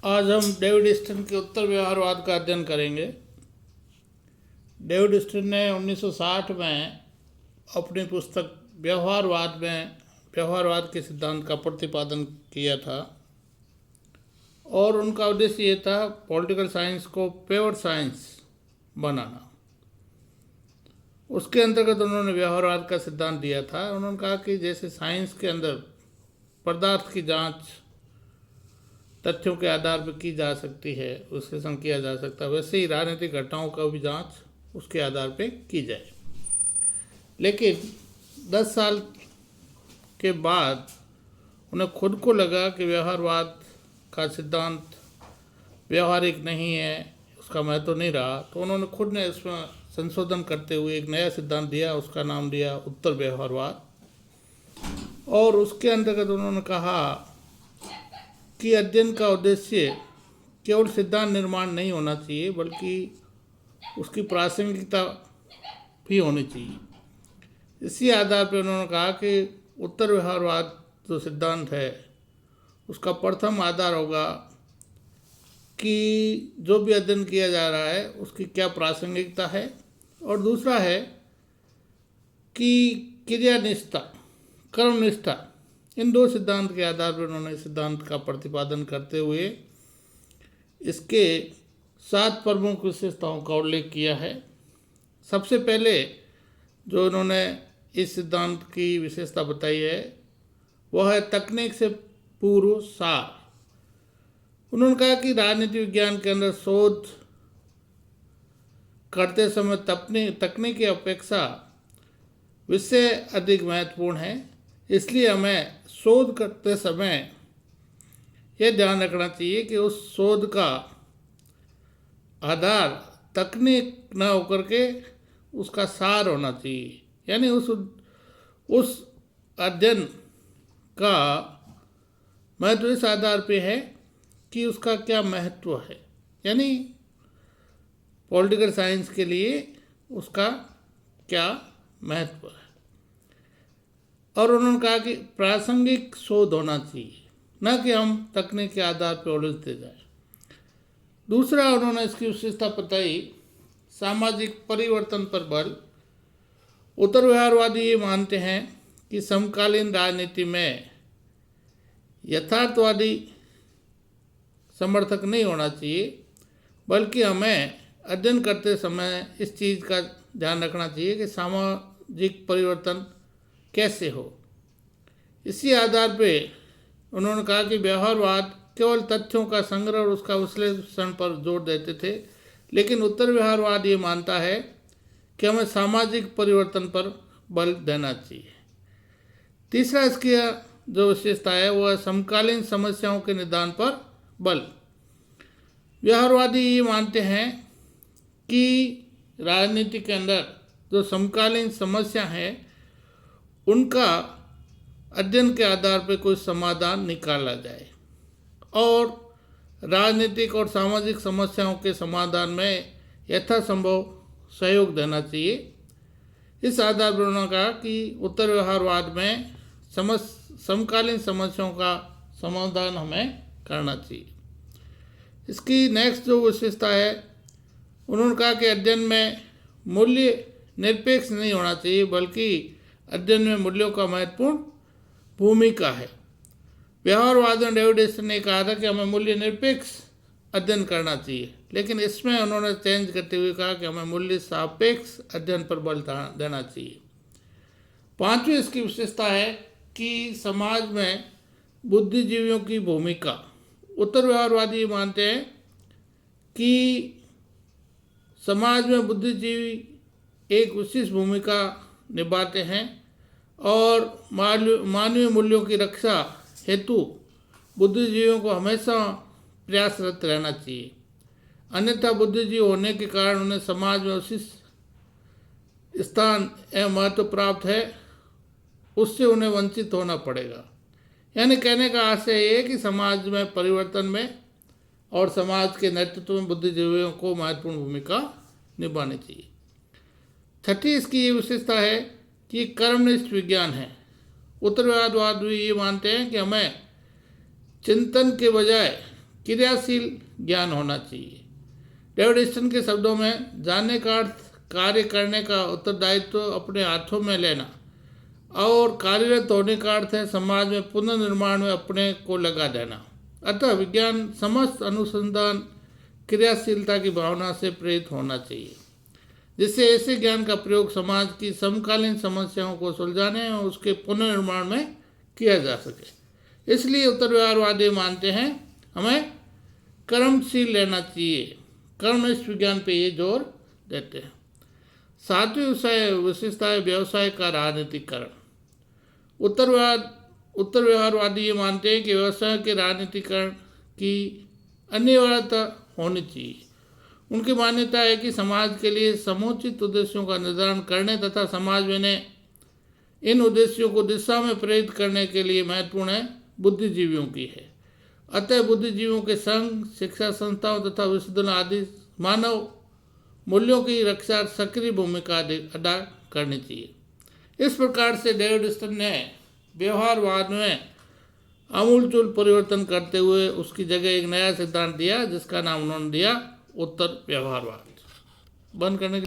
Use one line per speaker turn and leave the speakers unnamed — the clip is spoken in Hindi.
आज हम डेविड ईस्टन के उत्तर व्यवहारवाद का अध्ययन करेंगे। डेविड ईस्टन ने 1960 में अपनी पुस्तक व्यवहारवाद में व्यवहारवाद के सिद्धांत का प्रतिपादन किया था और उनका उद्देश्य ये था पॉलिटिकल साइंस को प्योर साइंस बनाना। उसके अंतर्गत उन्होंने व्यवहारवाद का सिद्धांत दिया था। उन्होंने कहा कि जैसे साइंस के अंदर पदार्थ की जांच तथ्यों के आधार पर की जा सकती है, विश्लेषण किया जा सकता है, वैसे ही राजनीतिक घटनाओं का भी जांच उसके आधार पर की जाए। लेकिन 10 साल के बाद उन्हें खुद को लगा कि व्यवहारवाद का सिद्धांत व्यवहारिक नहीं है, उसका महत्व नहीं रहा, तो उन्होंने खुद ने इसमें संशोधन करते हुए एक नया सिद्धांत दिया, उसका नाम दिया उत्तर व्यवहारवाद। और उसके अंतर्गत उन्होंने कहा कि अध्ययन का उद्देश्य केवल सिद्धांत निर्माण नहीं होना चाहिए, बल्कि उसकी प्रासंगिकता भी होनी चाहिए। इसी आधार पर उन्होंने कहा कि उत्तर व्यवहारवाद जो सिद्धांत है उसका प्रथम आधार होगा कि जो भी अध्ययन किया जा रहा है उसकी क्या प्रासंगिकता है, और दूसरा है कि क्रियानिष्ठा, कर्मनिष्ठा। इन दो सिद्धांत के आधार पर उन्होंने इस सिद्धांत का प्रतिपादन करते हुए इसके 7 प्रमुख विशेषताओं का उल्लेख किया है। सबसे पहले जो उन्होंने इस सिद्धांत की विशेषता बताई है वह है तकनीक से पूर्व सार। उन्होंने कहा कि राजनीति विज्ञान के अंदर शोध करते समय तकनीक की अपेक्षा विषय अधिक महत्वपूर्ण है, इसलिए हमें शोध करते समय यह ध्यान रखना चाहिए कि उस शोध का आधार तकनीक न होकर के उसका सार होना चाहिए। यानी उस अध्ययन का महत्व इस आधार पे है कि उसका क्या महत्व है, यानी पॉलिटिकल साइंस के लिए उसका क्या महत्व है। और उन्होंने कहा कि प्रासंगिक शोध होना चाहिए, न कि हम तकनीक के आधार पर उलझते जाए। दूसरा उन्होंने इसकी विशेषता बताई सामाजिक परिवर्तन पर बल। उत्तर व्यवहारवादी ये मानते हैं कि समकालीन राजनीति में यथार्थवादी समर्थक नहीं होना चाहिए, बल्कि हमें अध्ययन करते समय इस चीज़ का ध्यान रखना चाहिए कि सामाजिक परिवर्तन कैसे हो। इसी आधार पे उन्होंने कहा कि व्यवहारवाद केवल तथ्यों का संग्रह और उसका विश्लेषण पर जोर देते थे, लेकिन उत्तर व्यवहारवाद ये मानता है कि हमें सामाजिक परिवर्तन पर बल देना चाहिए। तीसरा इसकी जो विशेषता है वह समकालीन समस्याओं के निदान पर बल। व्यवहारवादी ये मानते हैं कि राजनीति के अंदर जो समकालीन समस्या है उनका अध्ययन के आधार पर कोई समाधान निकाला जाए और राजनीतिक और सामाजिक समस्याओं के समाधान में यथासंभव सहयोग देना चाहिए। इस आधार पर उन्होंने कहा कि उत्तर व्यवहारवाद में समकालीन समस्याओं का समाधान हमें करना चाहिए। इसकी नेक्स्ट जो विशेषता है, उन्होंने कहा कि अध्ययन में मूल्य निरपेक्ष नहीं होना चाहिए, बल्कि अध्ययन में मूल्यों का महत्वपूर्ण भूमिका है। व्यवहारवाद में डेविड ईस्टन ने कहा था कि हमें मूल्य निरपेक्ष अध्ययन करना चाहिए, लेकिन इसमें उन्होंने चेंज करते हुए कहा कि हमें मूल्य सापेक्ष अध्ययन पर बल देना चाहिए। पांचवी इसकी विशेषता है कि समाज में बुद्धिजीवियों की भूमिका। उत्तर व्यवहारवादी मानते हैं कि समाज में बुद्धिजीवी एक विशिष्ट भूमिका निभाते हैं और मानवीय मूल्यों की रक्षा हेतु बुद्धिजीवियों को हमेशा प्रयासरत रहना चाहिए। अन्यथा बुद्धिजीवी होने के कारण उन्हें समाज में उसी स्थान एवं महत्व प्राप्त है, उससे उन्हें वंचित होना पड़ेगा। यानी कहने का आशय ये है कि समाज में परिवर्तन में और समाज के नेतृत्व में बुद्धिजीवियों को महत्वपूर्ण भूमिका निभानी चाहिए। छठी इसकी ये विशेषता है कि कर्मनिष्ठ विज्ञान है। उत्तर व्यवहारवाद भी ये मानते हैं कि हमें चिंतन के बजाय क्रियाशील ज्ञान होना चाहिए। डेविड ह्यूस्टन के शब्दों में जानने का अर्थ कार्य करने का उत्तरदायित्व अपने हाथों में लेना और कार्यरत होने का अर्थ है समाज में पुनर्निर्माण में अपने को लगा देना। अतः विज्ञान समस्त अनुसंधान क्रियाशीलता की भावना से प्रेरित होना चाहिए, जिससे ऐसे ज्ञान का प्रयोग समाज की समकालीन समस्याओं को सुलझाने और उसके पुनर्निर्माण में किया जा सके। इसलिए उत्तर व्यवहारवादी मानते हैं हमें कर्मशील रहना चाहिए। कर्मनिष्ठ विज्ञान पे ये जोर देते हैं। सातवीं विशेषता है व्यवसाय का राजनीतिकरण। उत्तर व्यवहारवादी ये मानते हैं कि व्यवसाय के राजनीतिकरण की अनिवार्यता होनी चाहिए। उनकी मान्यता है कि समाज के लिए समुचित उद्देश्यों का निर्धारण करने तथा समाज में इन उद्देश्यों को दिशा में प्रेरित करने के लिए महत्वपूर्ण है बुद्धिजीवियों की है। अतः बुद्धिजीवियों के संघ, शिक्षा संस्थाओं तथा विश्वविद्यालय आदि मानव मूल्यों की रक्षा सक्रिय भूमिका अदा करनी चाहिए। इस प्रकार से डेविड ह्यूस्टन ने व्यवहारवाद में आमूलचूल परिवर्तन करते हुए उसकी जगह एक नया सिद्धांत दिया, जिसका नाम उन्होंने दिया उत्तर व्यवहारवाद। बंद करने